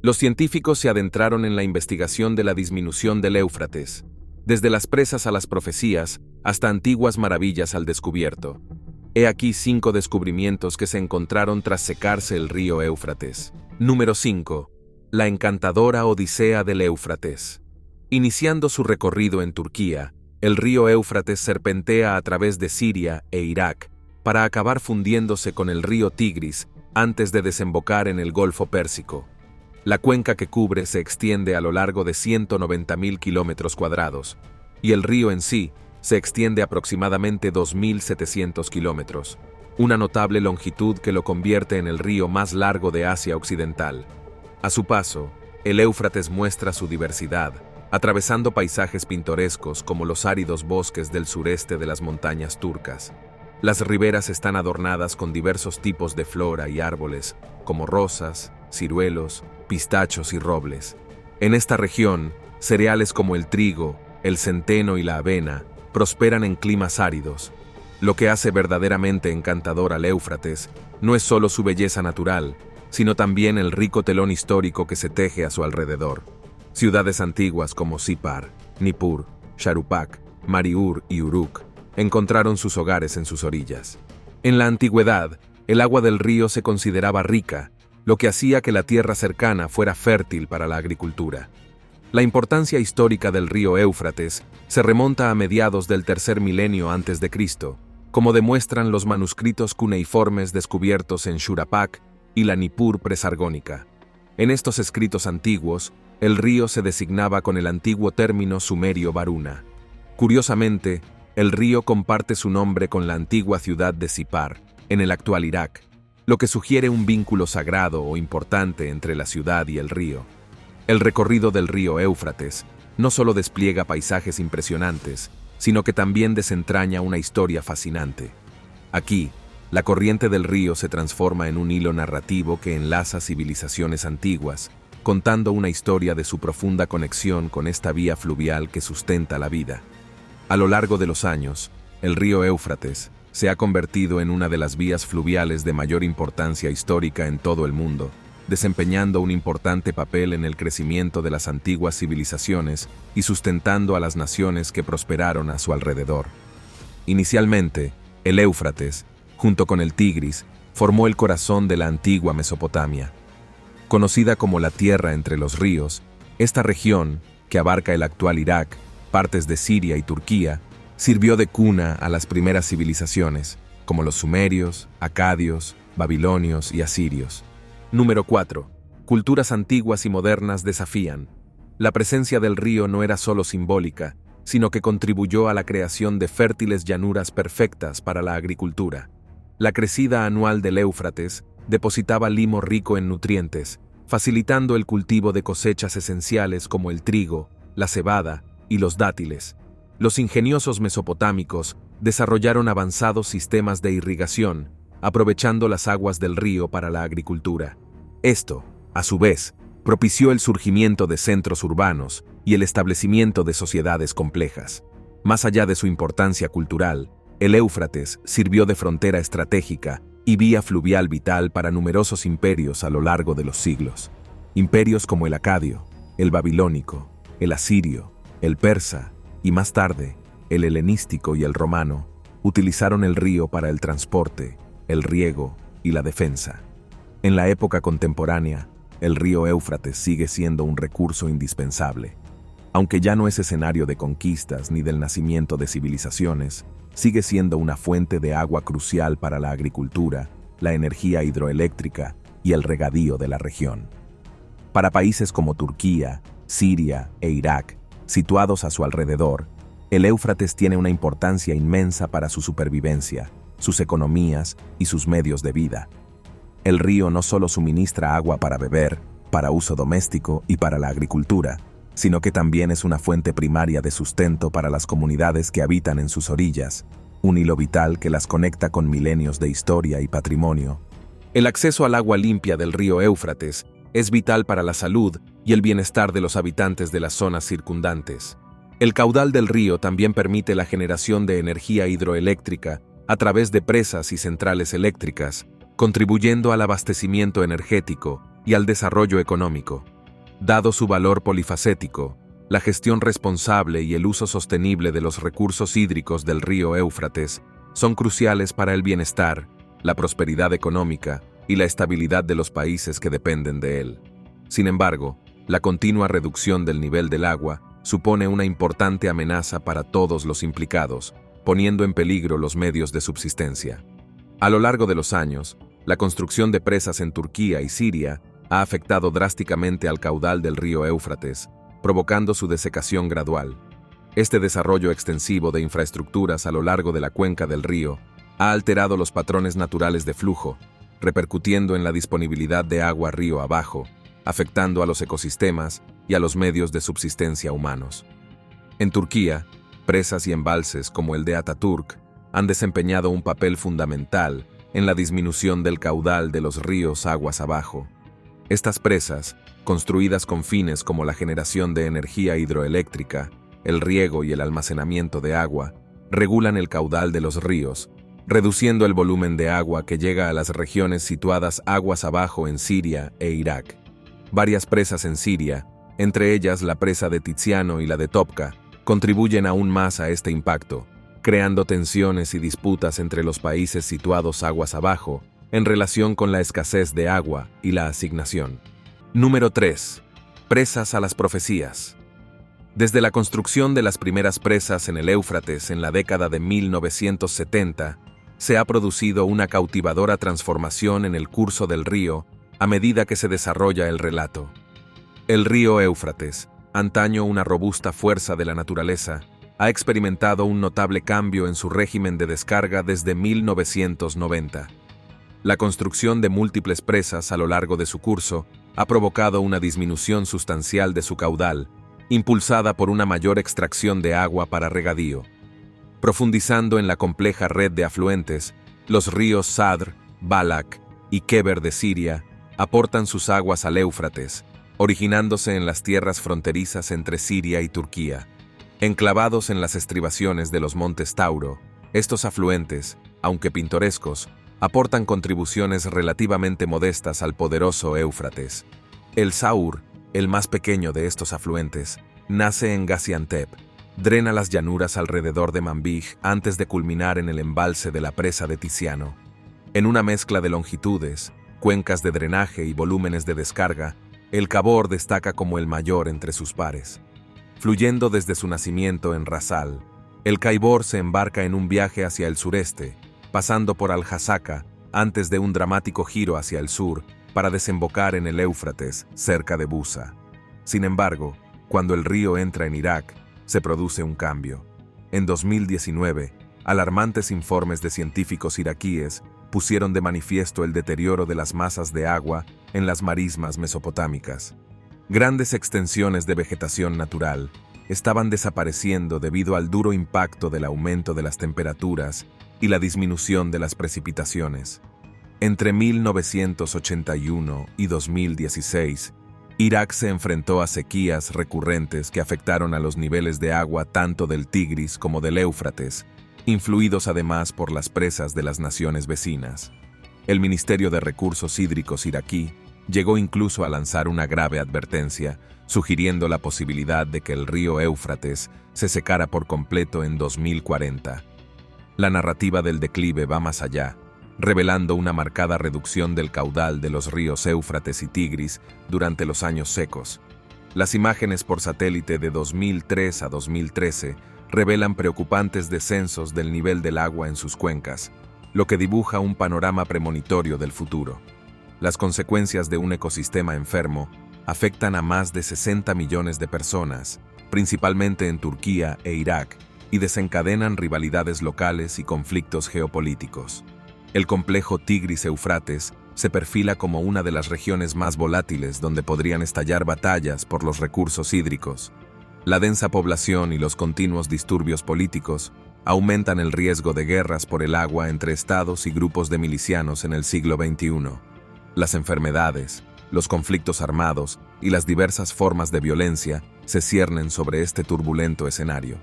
Los científicos se adentraron en la investigación de la disminución del Éufrates, desde las presas a las profecías, hasta antiguas maravillas al descubierto. He aquí 5 descubrimientos que se encontraron tras secarse el río Éufrates. Número 5. La encantadora Odisea del Éufrates. Iniciando su recorrido en Turquía, el río Éufrates serpentea a través de Siria e Irak para acabar fundiéndose con el río Tigris antes de desembocar en el Golfo Pérsico. La cuenca que cubre se extiende a lo largo de 190.000 kilómetros cuadrados, y el río en sí se extiende aproximadamente 2.700 kilómetros, una notable longitud que lo convierte en el río más largo de Asia Occidental. A su paso, el Éufrates muestra su diversidad, atravesando paisajes pintorescos como los áridos bosques del sureste de las montañas turcas. Las riberas están adornadas con diversos tipos de flora y árboles, como rosas, ciruelos, pistachos y robles. En esta región, cereales como el trigo, el centeno y la avena prosperan en climas áridos. Lo que hace verdaderamente encantador al Éufrates no es solo su belleza natural, sino también el rico telón histórico que se teje a su alrededor. Ciudades antiguas como Sipar, Nippur, Sharupak, Mariur y Uruk encontraron sus hogares en sus orillas. En la antigüedad, el agua del río se consideraba rica, lo que hacía que la tierra cercana fuera fértil para la agricultura. La importancia histórica del río Éufrates se remonta a mediados del tercer milenio antes de Cristo, como demuestran los manuscritos cuneiformes descubiertos en Shurapak y la Nippur presargónica. En estos escritos antiguos, el río se designaba con el antiguo término sumerio Varuna. Curiosamente, el río comparte su nombre con la antigua ciudad de Sipar, en el actual Irak, lo que sugiere un vínculo sagrado o importante entre la ciudad y el río. El recorrido del río Éufrates no solo despliega paisajes impresionantes, sino que también desentraña una historia fascinante. Aquí, la corriente del río se transforma en un hilo narrativo que enlaza civilizaciones antiguas, contando una historia de su profunda conexión con esta vía fluvial que sustenta la vida. A lo largo de los años, el río Éufrates se ha convertido en una de las vías fluviales de mayor importancia histórica en todo el mundo, desempeñando un importante papel en el crecimiento de las antiguas civilizaciones y sustentando a las naciones que prosperaron a su alrededor. Inicialmente, el Éufrates, junto con el Tigris, formó el corazón de la antigua Mesopotamia. Conocida como la Tierra entre los ríos, esta región, que abarca el actual Irak, partes de Siria y Turquía, sirvió de cuna a las primeras civilizaciones, como los sumerios, acadios, babilonios y asirios. Número 4. Culturas antiguas y modernas desafían. La presencia del río no era solo simbólica, sino que contribuyó a la creación de fértiles llanuras perfectas para la agricultura. La crecida anual del Éufrates depositaba limo rico en nutrientes, facilitando el cultivo de cosechas esenciales como el trigo, la cebada y los dátiles. Los ingeniosos mesopotámicos desarrollaron avanzados sistemas de irrigación, aprovechando las aguas del río para la agricultura. Esto, a su vez, propició el surgimiento de centros urbanos y el establecimiento de sociedades complejas. Más allá de su importancia cultural, el Éufrates sirvió de frontera estratégica y vía fluvial vital para numerosos imperios a lo largo de los siglos. Imperios como el acadio, el babilónico, el asirio, el persa y más tarde, el helenístico y el romano, utilizaron el río para el transporte, el riego y la defensa. En la época contemporánea, el río Éufrates sigue siendo un recurso indispensable. Aunque ya no es escenario de conquistas ni del nacimiento de civilizaciones, sigue siendo una fuente de agua crucial para la agricultura, la energía hidroeléctrica y el regadío de la región. Para países como Turquía, Siria e Irak, situados a su alrededor, el Éufrates tiene una importancia inmensa para su supervivencia, sus economías y sus medios de vida. El río no solo suministra agua para beber, para uso doméstico y para la agricultura, sino que también es una fuente primaria de sustento para las comunidades que habitan en sus orillas, un hilo vital que las conecta con milenios de historia y patrimonio. El acceso al agua limpia del río Éufrates es vital para la salud y el bienestar de los habitantes de las zonas circundantes. El caudal del río también permite la generación de energía hidroeléctrica a través de presas y centrales eléctricas, contribuyendo al abastecimiento energético y al desarrollo económico. Dado su valor polifacético, la gestión responsable y el uso sostenible de los recursos hídricos del río Éufrates son cruciales para el bienestar, la prosperidad económica y la estabilidad de los países que dependen de él. Sin embargo, la continua reducción del nivel del agua supone una importante amenaza para todos los implicados, poniendo en peligro los medios de subsistencia. A lo largo de los años, la construcción de presas en Turquía y Siria ha afectado drásticamente al caudal del río Éufrates, provocando su desecación gradual. Este desarrollo extensivo de infraestructuras a lo largo de la cuenca del río ha alterado los patrones naturales de flujo, repercutiendo en la disponibilidad de agua río abajo, afectando a los ecosistemas y a los medios de subsistencia humanos. En Turquía, presas y embalses como el de Atatürk han desempeñado un papel fundamental en la disminución del caudal de los ríos aguas abajo. Estas presas, construidas con fines como la generación de energía hidroeléctrica, el riego y el almacenamiento de agua, regulan el caudal de los ríos, reduciendo el volumen de agua que llega a las regiones situadas aguas abajo en Siria e Irak. Varias presas en Siria, entre ellas la presa de Tiziano y la de Topka, contribuyen aún más a este impacto, creando tensiones y disputas entre los países situados aguas abajo en relación con la escasez de agua y la asignación. Número 3. Presas a las profecías. Desde la construcción de las primeras presas en el Éufrates en la década de 1970, se ha producido una cautivadora transformación en el curso del río a medida que se desarrolla el relato. El río Éufrates, antaño una robusta fuerza de la naturaleza, ha experimentado un notable cambio en su régimen de descarga desde 1990. La construcción de múltiples presas a lo largo de su curso ha provocado una disminución sustancial de su caudal, impulsada por una mayor extracción de agua para regadío. Profundizando en la compleja red de afluentes, los ríos Sadr, Balak y Keber de Siria aportan sus aguas al Éufrates, originándose en las tierras fronterizas entre Siria y Turquía. Enclavados en las estribaciones de los montes Tauro, estos afluentes, aunque pintorescos, aportan contribuciones relativamente modestas al poderoso Éufrates. El Saur, el más pequeño de estos afluentes, nace en Gaziantep, drena las llanuras alrededor de Manbij antes de culminar en el embalse de la presa de Tiziano. En una mezcla de longitudes, cuencas de drenaje y volúmenes de descarga, el Cabor destaca como el mayor entre sus pares. Fluyendo desde su nacimiento en Rasal, el Caibor se embarca en un viaje hacia el sureste, pasando por Al-Hasaka antes de un dramático giro hacia el sur para desembocar en el Éufrates, cerca de Busa. Sin embargo, cuando el río entra en Irak, se produce un cambio. En 2019, alarmantes informes de científicos iraquíes pusieron de manifiesto el deterioro de las masas de agua en las marismas mesopotámicas. Grandes extensiones de vegetación natural estaban desapareciendo debido al duro impacto del aumento de las temperaturas y la disminución de las precipitaciones. Entre 1981 y 2016, Irak se enfrentó a sequías recurrentes que afectaron a los niveles de agua tanto del Tigris como del Éufrates, influidos además por las presas de las naciones vecinas. El Ministerio de Recursos Hídricos iraquí llegó incluso a lanzar una grave advertencia, sugiriendo la posibilidad de que el río Éufrates se secara por completo en 2040. La narrativa del declive va más allá, revelando una marcada reducción del caudal de los ríos Éufrates y Tigris durante los años secos. Las imágenes por satélite de 2003 a 2013 revelan preocupantes descensos del nivel del agua en sus cuencas, lo que dibuja un panorama premonitorio del futuro. Las consecuencias de un ecosistema enfermo afectan a más de 60 millones de personas, principalmente en Turquía e Irak, y desencadenan rivalidades locales y conflictos geopolíticos. El complejo Tigris-Éufrates se perfila como una de las regiones más volátiles donde podrían estallar batallas por los recursos hídricos. La densa población y los continuos disturbios políticos aumentan el riesgo de guerras por el agua entre estados y grupos de milicianos en el siglo XXI. Las enfermedades, los conflictos armados y las diversas formas de violencia se ciernen sobre este turbulento escenario.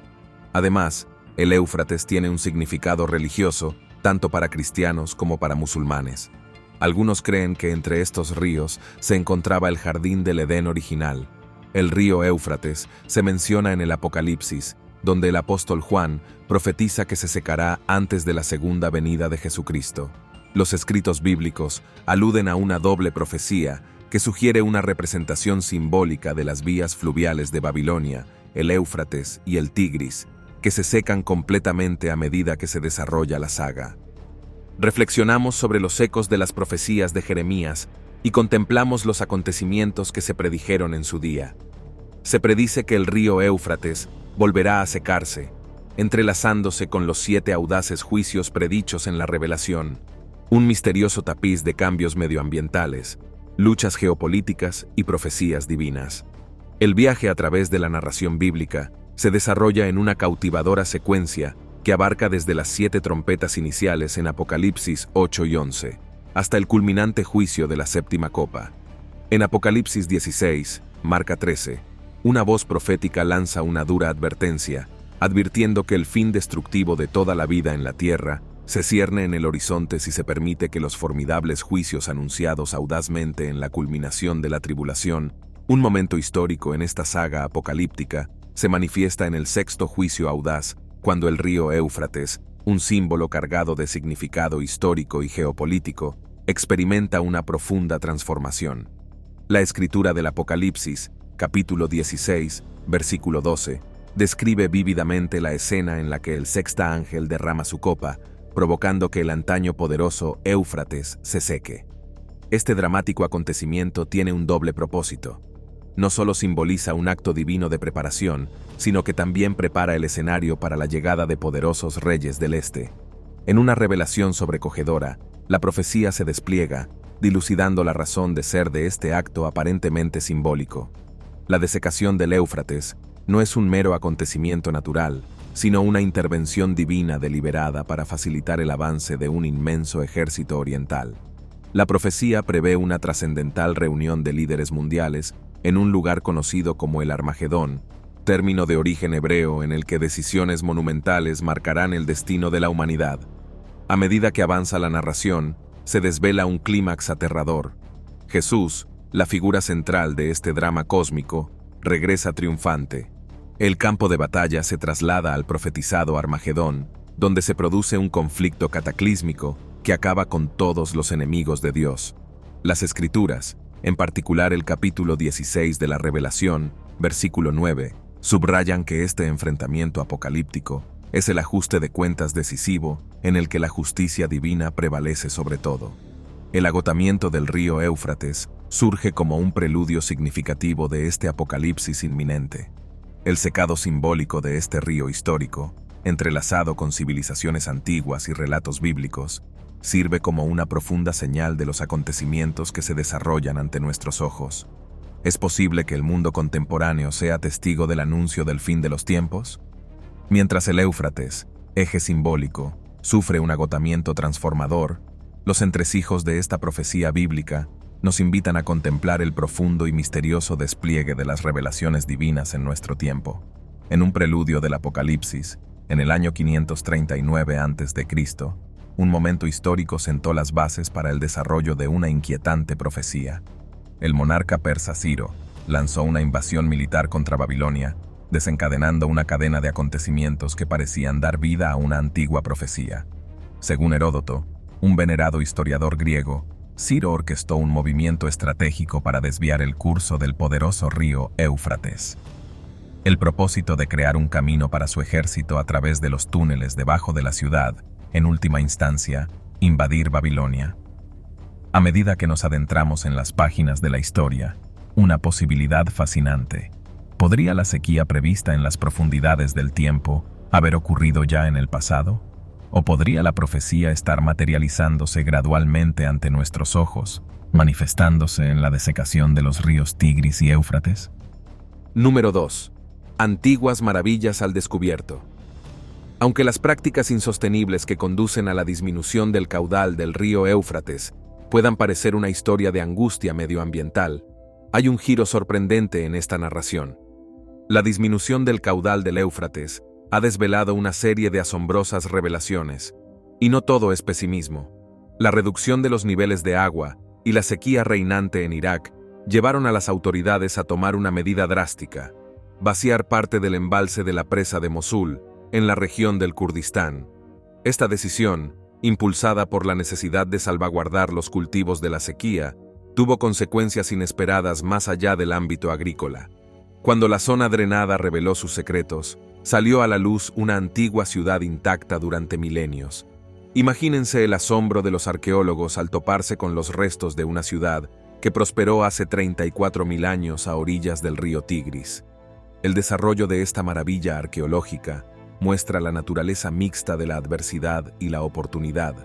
Además, el Éufrates tiene un significado religioso tanto para cristianos como para musulmanes. Algunos creen que entre estos ríos se encontraba el jardín del Edén original. El río Éufrates se menciona en el Apocalipsis, donde el apóstol Juan profetiza que se secará antes de la segunda venida de Jesucristo. Los escritos bíblicos aluden a una doble profecía que sugiere una representación simbólica de las vías fluviales de Babilonia, el Éufrates y el Tigris, que se secan completamente a medida que se desarrolla la saga. Reflexionamos sobre los ecos de las profecías de Jeremías y contemplamos los acontecimientos que se predijeron en su día. Se predice que el río Éufrates volverá a secarse, entrelazándose con los 7 audaces juicios predichos en la Revelación, un misterioso tapiz de cambios medioambientales, luchas geopolíticas y profecías divinas. El viaje a través de la narración bíblica se desarrolla en una cautivadora secuencia que abarca desde las 7 trompetas iniciales en Apocalipsis 8 y 11, hasta el culminante juicio de la séptima copa. En Apocalipsis 16, marca 13, una voz profética lanza una dura advertencia, advirtiendo que el fin destructivo de toda la vida en la tierra se cierne en el horizonte si se permite que los formidables juicios anunciados audazmente en la culminación de la tribulación, un momento histórico en esta saga apocalíptica, se manifiesta en el 6º juicio audaz, cuando el río Éufrates, un símbolo cargado de significado histórico y geopolítico, experimenta una profunda transformación. La escritura del Apocalipsis, capítulo 16, versículo 12, describe vívidamente la escena en la que el 6º ángel derrama su copa, provocando que el antaño poderoso Éufrates se seque. Este dramático acontecimiento tiene un doble propósito. No solo simboliza un acto divino de preparación, sino que también prepara el escenario para la llegada de poderosos reyes del Este. En una revelación sobrecogedora, la profecía se despliega, dilucidando la razón de ser de este acto aparentemente simbólico. La desecación del Éufrates no es un mero acontecimiento natural, sino una intervención divina deliberada para facilitar el avance de un inmenso ejército oriental. La profecía prevé una trascendental reunión de líderes mundiales en un lugar conocido como el Armagedón, término de origen hebreo en el que decisiones monumentales marcarán el destino de la humanidad. A medida que avanza la narración, se desvela un clímax aterrador. Jesús, la figura central de este drama cósmico, regresa triunfante. El campo de batalla se traslada al profetizado Armagedón, donde se produce un conflicto cataclísmico que acaba con todos los enemigos de Dios. Las Escrituras, en particular el capítulo 16 de la Revelación, versículo 9, subrayan que este enfrentamiento apocalíptico es el ajuste de cuentas decisivo en el que la justicia divina prevalece sobre todo. El agotamiento del río Éufrates surge como un preludio significativo de este apocalipsis inminente. El secado simbólico de este río histórico, entrelazado con civilizaciones antiguas y relatos bíblicos, sirve como una profunda señal de los acontecimientos que se desarrollan ante nuestros ojos. ¿Es posible que el mundo contemporáneo sea testigo del anuncio del fin de los tiempos? Mientras el Éufrates, eje simbólico, sufre un agotamiento transformador, los entresijos de esta profecía bíblica nos invitan a contemplar el profundo y misterioso despliegue de las revelaciones divinas en nuestro tiempo. En un preludio del Apocalipsis, en el año 539 a.C., un momento histórico sentó las bases para el desarrollo de una inquietante profecía. El monarca persa Ciro lanzó una invasión militar contra Babilonia, desencadenando una cadena de acontecimientos que parecían dar vida a una antigua profecía. Según Heródoto, un venerado historiador griego, Ciro orquestó un movimiento estratégico para desviar el curso del poderoso río Éufrates. El propósito de crear un camino para su ejército a través de los túneles debajo de la ciudad, en última instancia, invadir Babilonia. A medida que nos adentramos en las páginas de la historia, una posibilidad fascinante. ¿Podría la sequía prevista en las profundidades del tiempo haber ocurrido ya en el pasado? ¿O podría la profecía estar materializándose gradualmente ante nuestros ojos, manifestándose en la desecación de los ríos Tigris y Éufrates? Número 2. Antiguas maravillas al descubierto. Aunque las prácticas insostenibles que conducen a la disminución del caudal del río Éufrates puedan parecer una historia de angustia medioambiental, hay un giro sorprendente en esta narración. La disminución del caudal del Éufrates ha desvelado una serie de asombrosas revelaciones, y no todo es pesimismo. La reducción de los niveles de agua y la sequía reinante en Irak llevaron a las autoridades a tomar una medida drástica: vaciar parte del embalse de la presa de Mosul, en la región del Kurdistán. Esta decisión, impulsada por la necesidad de salvaguardar los cultivos de la sequía, tuvo consecuencias inesperadas más allá del ámbito agrícola. Cuando la zona drenada reveló sus secretos, salió a la luz una antigua ciudad intacta durante milenios. Imagínense el asombro de los arqueólogos al toparse con los restos de una ciudad que prosperó hace 34.000 años a orillas del río Tigris. El desarrollo de esta maravilla arqueológica muestra la naturaleza mixta de la adversidad y la oportunidad,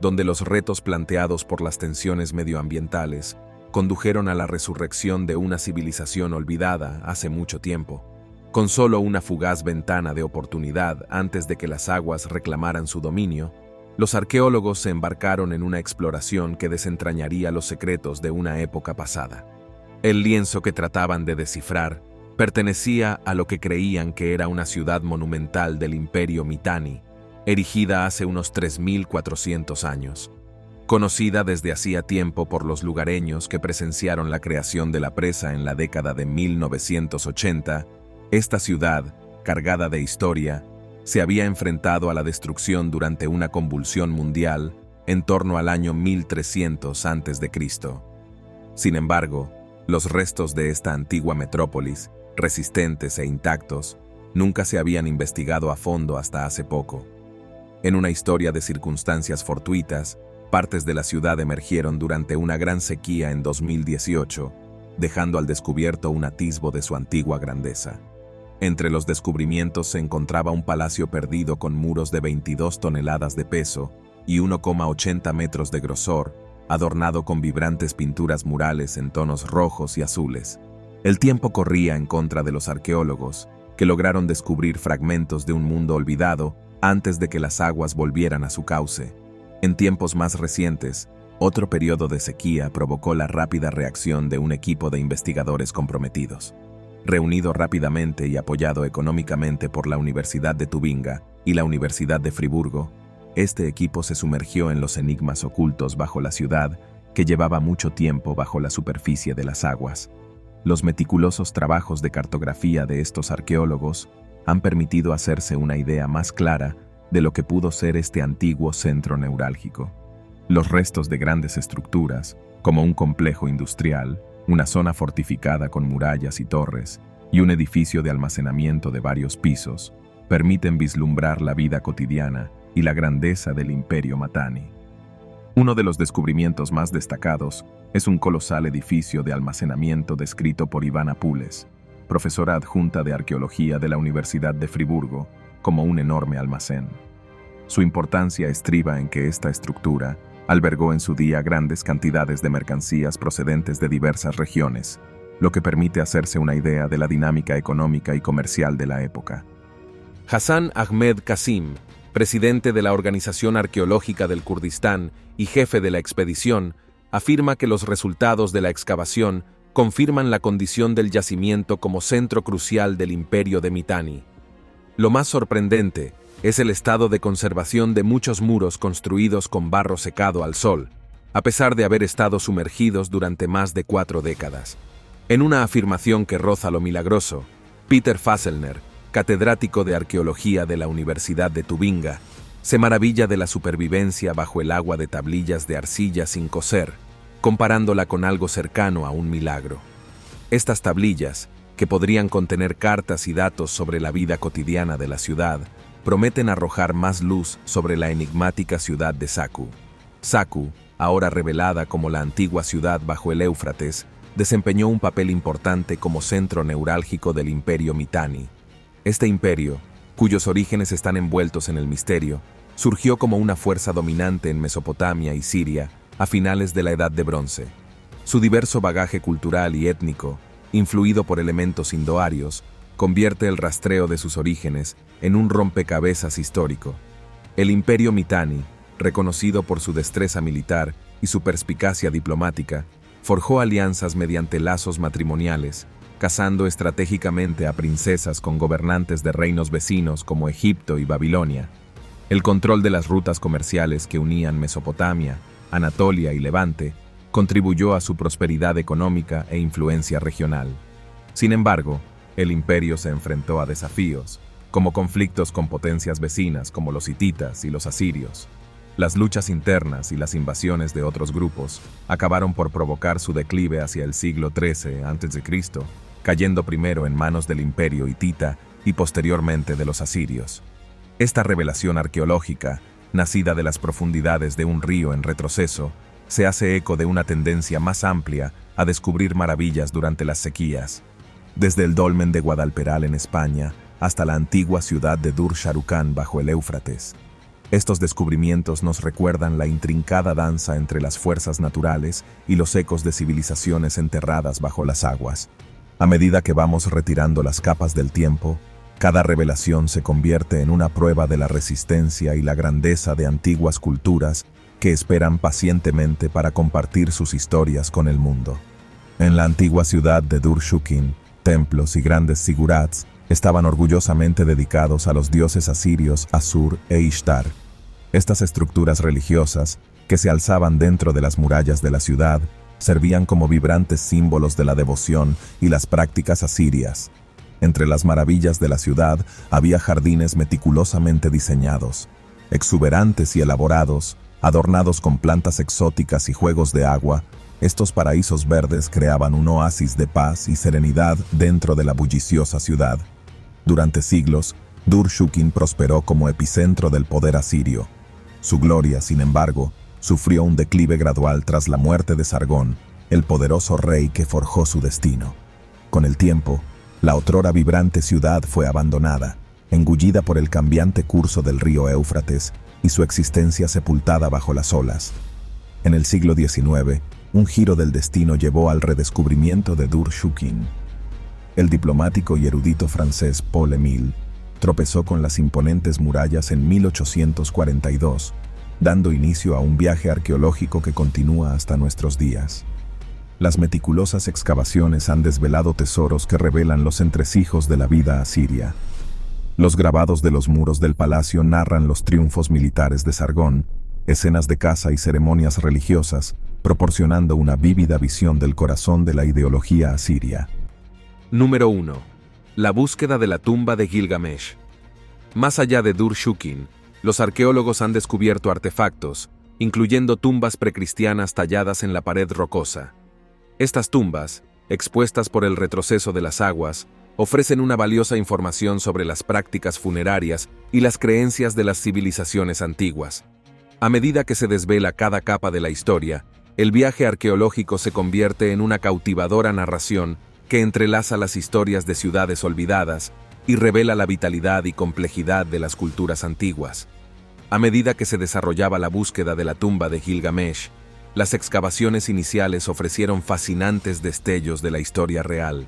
donde los retos planteados por las tensiones medioambientales condujeron a la resurrección de una civilización olvidada hace mucho tiempo, con solo una fugaz ventana de oportunidad antes de que las aguas reclamaran su dominio. Los arqueólogos se embarcaron en una exploración que desentrañaría los secretos de una época pasada. El lienzo que trataban de descifrar pertenecía a lo que creían que era una ciudad monumental del Imperio Mitanni, erigida hace unos 3.400 años. Conocida desde hacía tiempo por los lugareños que presenciaron la creación de la presa en la década de 1980, esta ciudad, cargada de historia, se había enfrentado a la destrucción durante una convulsión mundial en torno al año 1300 a.C. Sin embargo, los restos de esta antigua metrópolis, resistentes e intactos, nunca se habían investigado a fondo hasta hace poco. En una historia de circunstancias fortuitas, partes de la ciudad emergieron durante una gran sequía en 2018, dejando al descubierto un atisbo de su antigua grandeza. Entre los descubrimientos se encontraba un palacio perdido con muros de 22 toneladas de peso y 1,80 metros de grosor, adornado con vibrantes pinturas murales en tonos rojos y azules. El tiempo corría en contra de los arqueólogos, que lograron descubrir fragmentos de un mundo olvidado antes de que las aguas volvieran a su cauce. En tiempos más recientes, otro periodo de sequía provocó la rápida reacción de un equipo de investigadores comprometidos. Reunido rápidamente y apoyado económicamente por la Universidad de Tubinga y la Universidad de Friburgo, este equipo se sumergió en los enigmas ocultos bajo la ciudad que llevaba mucho tiempo bajo la superficie de las aguas. Los meticulosos trabajos de cartografía de estos arqueólogos han permitido hacerse una idea más clara de lo que pudo ser este antiguo centro neurálgico. Los restos de grandes estructuras, como un complejo industrial, una zona fortificada con murallas y torres, y un edificio de almacenamiento de varios pisos, permiten vislumbrar la vida cotidiana y la grandeza del Imperio Mitanni. Uno de los descubrimientos más destacados es un colosal edificio de almacenamiento descrito por Ivana Pules, profesora adjunta de Arqueología de la Universidad de Friburgo, como un enorme almacén. Su importancia estriba en que esta estructura albergó en su día grandes cantidades de mercancías procedentes de diversas regiones, lo que permite hacerse una idea de la dinámica económica y comercial de la época. Hassan Ahmed Qasim, presidente de la Organización Arqueológica del Kurdistán y jefe de la expedición, afirma que los resultados de la excavación confirman la condición del yacimiento como centro crucial del imperio de Mitanni. Lo más sorprendente es el estado de conservación de muchos muros construidos con barro secado al sol, a pesar de haber estado sumergidos durante más de 4 décadas. En una afirmación que roza lo milagroso, Peter Fasselner, catedrático de arqueología de la Universidad de Tubinga, se maravilla de la supervivencia bajo el agua de tablillas de arcilla sin coser, comparándola con algo cercano a un milagro. Estas tablillas, que podrían contener cartas y datos sobre la vida cotidiana de la ciudad, prometen arrojar más luz sobre la enigmática ciudad de Saku. Saku, ahora revelada como la antigua ciudad bajo el Éufrates, desempeñó un papel importante como centro neurálgico del Imperio Mitanni. Este imperio, cuyos orígenes están envueltos en el misterio, surgió como una fuerza dominante en Mesopotamia y Siria a finales de la Edad de Bronce. Su diverso bagaje cultural y étnico, influido por elementos indoarios, convierte el rastreo de sus orígenes en un rompecabezas histórico. El Imperio Mitanni, reconocido por su destreza militar y su perspicacia diplomática, forjó alianzas mediante lazos matrimoniales, casando estratégicamente a princesas con gobernantes de reinos vecinos como Egipto y Babilonia. El control de las rutas comerciales que unían Mesopotamia, Anatolia y Levante, contribuyó a su prosperidad económica e influencia regional. Sin embargo, el imperio se enfrentó a desafíos, como conflictos con potencias vecinas como los hititas y los asirios. Las luchas internas y las invasiones de otros grupos acabaron por provocar su declive hacia el siglo XIII a.C., cayendo primero en manos del imperio hitita y posteriormente de los asirios. Esta revelación arqueológica, nacida de las profundidades de un río en retroceso, se hace eco de una tendencia más amplia a descubrir maravillas durante las sequías. Desde el dolmen de Guadalperal en España hasta la antigua ciudad de Dur-Sharrukan bajo el Éufrates. Estos descubrimientos nos recuerdan la intrincada danza entre las fuerzas naturales y los ecos de civilizaciones enterradas bajo las aguas. A medida que vamos retirando las capas del tiempo, cada revelación se convierte en una prueba de la resistencia y la grandeza de antiguas culturas que esperan pacientemente para compartir sus historias con el mundo. En la antigua ciudad de Dur-Shukin, templos y grandes zigurats estaban orgullosamente dedicados a los dioses asirios Asur e Ishtar. Estas estructuras religiosas, que se alzaban dentro de las murallas de la ciudad, servían como vibrantes símbolos de la devoción y las prácticas asirias. Entre las maravillas de la ciudad había jardines meticulosamente diseñados, exuberantes y elaborados, adornados con plantas exóticas y juegos de agua. Estos paraísos verdes creaban un oasis de paz y serenidad dentro de la bulliciosa ciudad. Durante siglos, Dur-Shukin prosperó como epicentro del poder asirio. Su gloria, sin embargo, sufrió un declive gradual tras la muerte de Sargón, el poderoso rey que forjó su destino. Con el tiempo, la otrora vibrante ciudad fue abandonada, engullida por el cambiante curso del río Éufrates y su existencia sepultada bajo las olas. En el siglo XIX, un giro del destino llevó al redescubrimiento de Dur-Shukin. El diplomático y erudito francés Paul Émile tropezó con las imponentes murallas en 1842, dando inicio a un viaje arqueológico que continúa hasta nuestros días. Las meticulosas excavaciones han desvelado tesoros que revelan los entresijos de la vida asiria. Los grabados de los muros del palacio narran los triunfos militares de Sargón, escenas de caza y ceremonias religiosas, proporcionando una vívida visión del corazón de la ideología asiria. Número 1. La búsqueda de la tumba de Gilgamesh. Más allá de Dur-Shukin, los arqueólogos han descubierto artefactos, incluyendo tumbas precristianas talladas en la pared rocosa. Estas tumbas, expuestas por el retroceso de las aguas, ofrecen una valiosa información sobre las prácticas funerarias y las creencias de las civilizaciones antiguas. A medida que se desvela cada capa de la historia, el viaje arqueológico se convierte en una cautivadora narración que entrelaza las historias de ciudades olvidadas y revela la vitalidad y complejidad de las culturas antiguas. A medida que se desarrollaba la búsqueda de la tumba de Gilgamesh, las excavaciones iniciales ofrecieron fascinantes destellos de la historia real.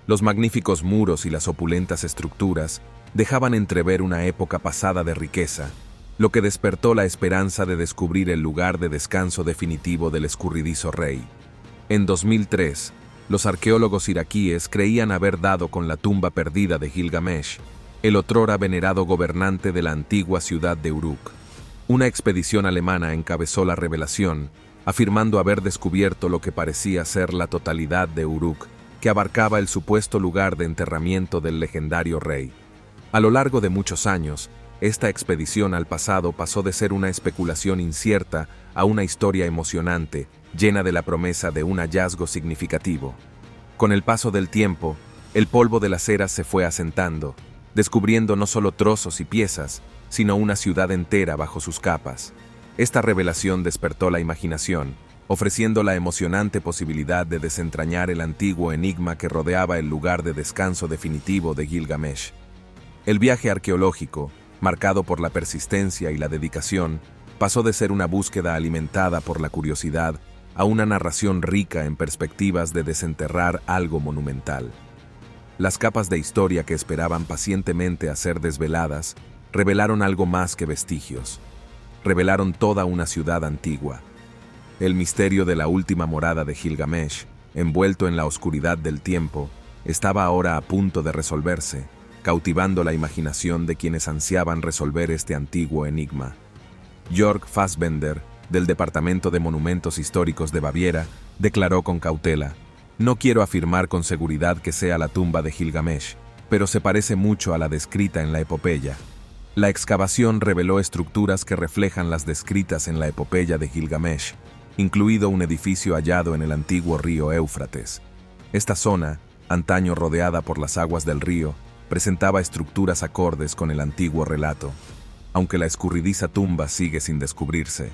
Los magníficos muros y las opulentas estructuras dejaban entrever una época pasada de riqueza, lo que despertó la esperanza de descubrir el lugar de descanso definitivo del escurridizo rey. En 2003, los arqueólogos iraquíes creían haber dado con la tumba perdida de Gilgamesh, el otrora venerado gobernante de la antigua ciudad de Uruk. Una expedición alemana encabezó la revelación, afirmando haber descubierto lo que parecía ser la totalidad de Uruk, que abarcaba el supuesto lugar de enterramiento del legendario rey. A lo largo de muchos años, esta expedición al pasado pasó de ser una especulación incierta a una historia emocionante, llena de la promesa de un hallazgo significativo. Con el paso del tiempo, el polvo de las eras se fue asentando, descubriendo no solo trozos y piezas, sino una ciudad entera bajo sus capas. Esta revelación despertó la imaginación, ofreciendo la emocionante posibilidad de desentrañar el antiguo enigma que rodeaba el lugar de descanso definitivo de Gilgamesh. El viaje arqueológico, marcado por la persistencia y la dedicación, pasó de ser una búsqueda alimentada por la curiosidad a una narración rica en perspectivas de desenterrar algo monumental. Las capas de historia que esperaban pacientemente a ser desveladas revelaron algo más que vestigios. Revelaron toda una ciudad antigua. El misterio de la última morada de Gilgamesh, envuelto en la oscuridad del tiempo, estaba ahora a punto de resolverse, cautivando la imaginación de quienes ansiaban resolver este antiguo enigma. Jörg Fassbender, del Departamento de Monumentos Históricos de Baviera, declaró con cautela: "No quiero afirmar con seguridad que sea la tumba de Gilgamesh, pero se parece mucho a la descrita en la epopeya". La excavación reveló estructuras que reflejan las descritas en la epopeya de Gilgamesh, incluido un edificio hallado en el antiguo río Éufrates. Esta zona, antaño rodeada por las aguas del río, presentaba estructuras acordes con el antiguo relato. Aunque la escurridiza tumba sigue sin descubrirse,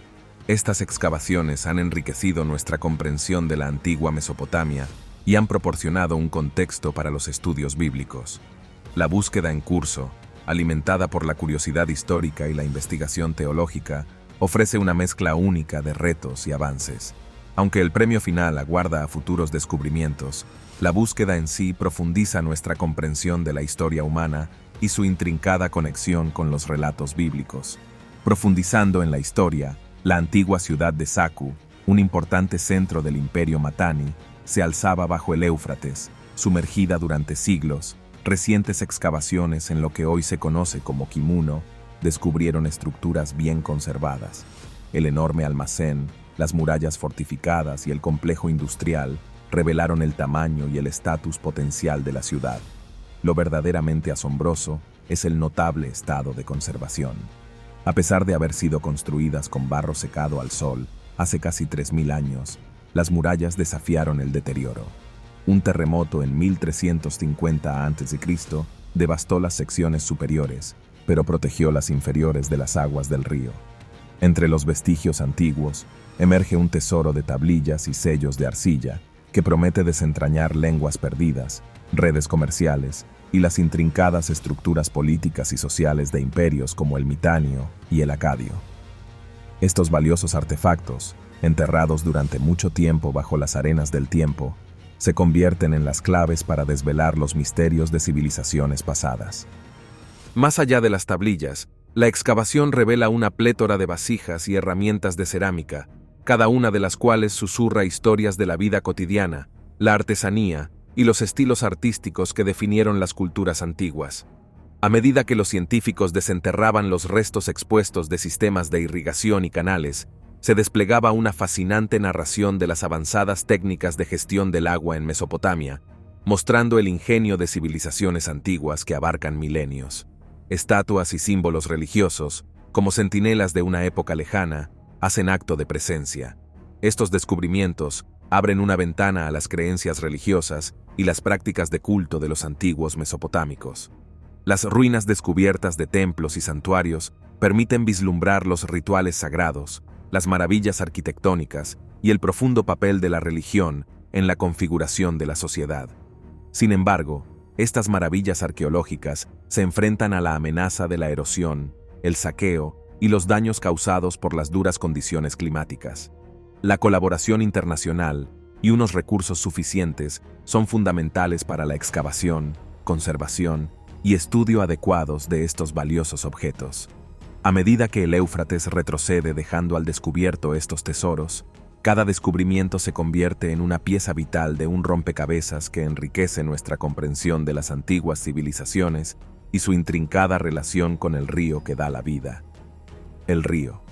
estas excavaciones han enriquecido nuestra comprensión de la antigua Mesopotamia y han proporcionado un contexto para los estudios bíblicos. La búsqueda en curso, alimentada por la curiosidad histórica y la investigación teológica, ofrece una mezcla única de retos y avances. Aunque el premio final aguarda a futuros descubrimientos, la búsqueda en sí profundiza nuestra comprensión de la historia humana y su intrincada conexión con los relatos bíblicos. Profundizando en la historia, la antigua ciudad de Saku, un importante centro del imperio Mitanni, se alzaba bajo el Éufrates, sumergida durante siglos. Recientes excavaciones en lo que hoy se conoce como Kimuno descubrieron estructuras bien conservadas. El enorme almacén, las murallas fortificadas y el complejo industrial revelaron el tamaño y el estatus potencial de la ciudad. Lo verdaderamente asombroso es el notable estado de conservación. A pesar de haber sido construidas con barro secado al sol hace casi 3000 años, las murallas desafiaron el deterioro. Un terremoto en 1350 a.C. devastó las secciones superiores, pero protegió las inferiores de las aguas del río. Entre los vestigios antiguos, emerge un tesoro de tablillas y sellos de arcilla que promete desentrañar lenguas perdidas, redes comerciales y las intrincadas estructuras políticas y sociales de imperios como el Mitanio y el Acadio. Estos valiosos artefactos, enterrados durante mucho tiempo bajo las arenas del tiempo, se convierten en las claves para desvelar los misterios de civilizaciones pasadas. Más allá de las tablillas, la excavación revela una plétora de vasijas y herramientas de cerámica, cada una de las cuales susurra historias de la vida cotidiana, la artesanía y los estilos artísticos que definieron las culturas antiguas. A medida que los científicos desenterraban los restos expuestos de sistemas de irrigación y canales, se desplegaba una fascinante narración de las avanzadas técnicas de gestión del agua en Mesopotamia, mostrando el ingenio de civilizaciones antiguas que abarcan milenios. Estatuas y símbolos religiosos, como centinelas de una época lejana, hacen acto de presencia. Estos descubrimientos abren una ventana a las creencias religiosas y las prácticas de culto de los antiguos mesopotámicos. Las ruinas descubiertas de templos y santuarios permiten vislumbrar los rituales sagrados, las maravillas arquitectónicas y el profundo papel de la religión en la configuración de la sociedad. Sin embargo, estas maravillas arqueológicas se enfrentan a la amenaza de la erosión, el saqueo y los daños causados por las duras condiciones climáticas. La colaboración internacional y unos recursos suficientes son fundamentales para la excavación, conservación y estudio adecuados de estos valiosos objetos. A medida que el Éufrates retrocede dejando al descubierto estos tesoros, cada descubrimiento se convierte en una pieza vital de un rompecabezas que enriquece nuestra comprensión de las antiguas civilizaciones y su intrincada relación con el río que da la vida. El río.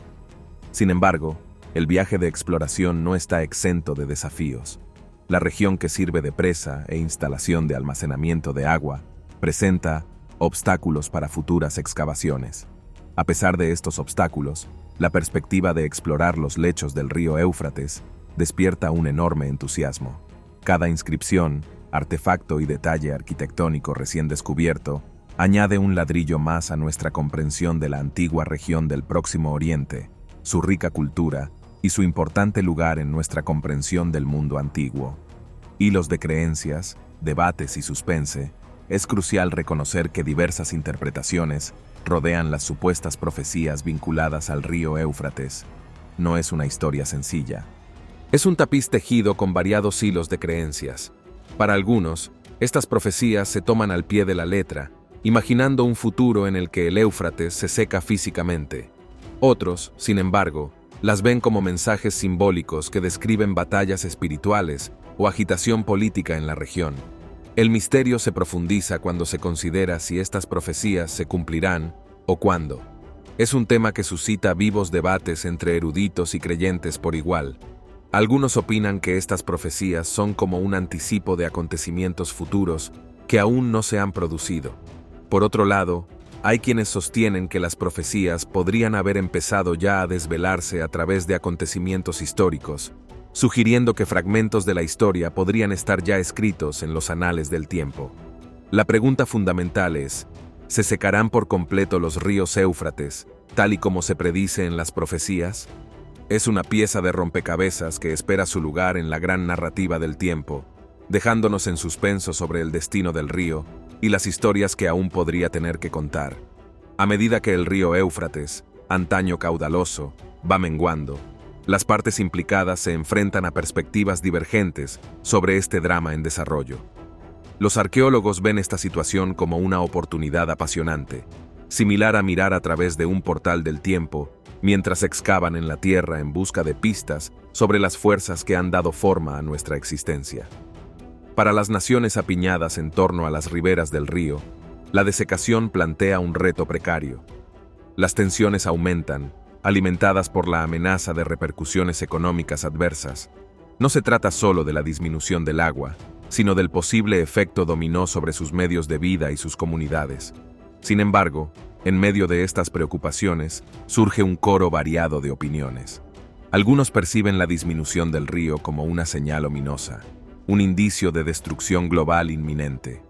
Sin embargo, el viaje de exploración no está exento de desafíos. La región que sirve de presa e instalación de almacenamiento de agua presenta obstáculos para futuras excavaciones. A pesar de estos obstáculos, la perspectiva de explorar los lechos del río Éufrates despierta un enorme entusiasmo. Cada inscripción, artefacto y detalle arquitectónico recién descubierto añade un ladrillo más a nuestra comprensión de la antigua región del Próximo Oriente, su rica cultura y su importante lugar en nuestra comprensión del mundo antiguo. Hilos de creencias, debates y suspense, es crucial reconocer que diversas interpretaciones rodean las supuestas profecías vinculadas al río Éufrates. No es una historia sencilla. Es un tapiz tejido con variados hilos de creencias. Para algunos, estas profecías se toman al pie de la letra, imaginando un futuro en el que el Éufrates se seca físicamente. Otros, sin embargo, las ven como mensajes simbólicos que describen batallas espirituales o agitación política en la región. El misterio se profundiza cuando se considera si estas profecías se cumplirán o cuándo. Es un tema que suscita vivos debates entre eruditos y creyentes por igual. Algunos opinan que estas profecías son como un anticipo de acontecimientos futuros que aún no se han producido. Por otro lado, hay quienes sostienen que las profecías podrían haber empezado ya a desvelarse a través de acontecimientos históricos, sugiriendo que fragmentos de la historia podrían estar ya escritos en los anales del tiempo. La pregunta fundamental es: ¿se secarán por completo los ríos Éufrates, tal y como se predice en las profecías? Es una pieza de rompecabezas que espera su lugar en la gran narrativa del tiempo, dejándonos en suspenso sobre el destino del río y las historias que aún podría tener que contar. A medida que el río Éufrates, antaño caudaloso, va menguando, las partes implicadas se enfrentan a perspectivas divergentes sobre este drama en desarrollo. Los arqueólogos ven esta situación como una oportunidad apasionante, similar a mirar a través de un portal del tiempo, mientras excavan en la tierra en busca de pistas sobre las fuerzas que han dado forma a nuestra existencia. Para las naciones apiñadas en torno a las riberas del río, la desecación plantea un reto precario. Las tensiones aumentan, alimentadas por la amenaza de repercusiones económicas adversas. No se trata solo de la disminución del agua, sino del posible efecto dominó sobre sus medios de vida y sus comunidades. Sin embargo, en medio de estas preocupaciones, surge un coro variado de opiniones. Algunos perciben la disminución del río como una señal ominosa, un indicio de destrucción global inminente.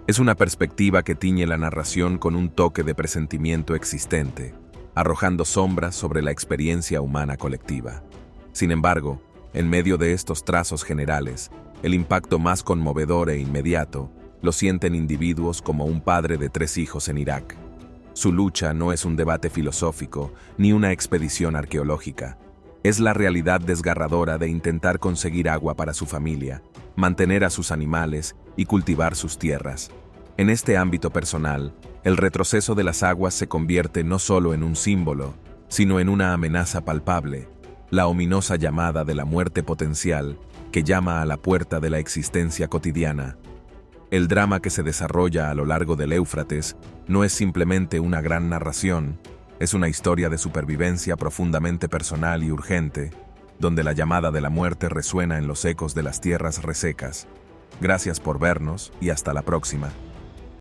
Es una perspectiva que tiñe la narración con un toque de presentimiento existente, arrojando sombras sobre la experiencia humana colectiva. Sin embargo, en medio de estos trazos generales, el impacto más conmovedor e inmediato lo sienten individuos como un padre de 3 hijos en Irak. Su lucha no es un debate filosófico ni una expedición arqueológica. Es la realidad desgarradora de intentar conseguir agua para su familia, mantener a sus animales y cultivar sus tierras. En este ámbito personal, el retroceso de las aguas se convierte no solo en un símbolo, sino en una amenaza palpable, la ominosa llamada de la muerte potencial que llama a la puerta de la existencia cotidiana. El drama que se desarrolla a lo largo del Éufrates no es simplemente una gran narración, es una historia de supervivencia profundamente personal y urgente, donde la llamada de la muerte resuena en los ecos de las tierras resecas. Gracias por vernos y hasta la próxima.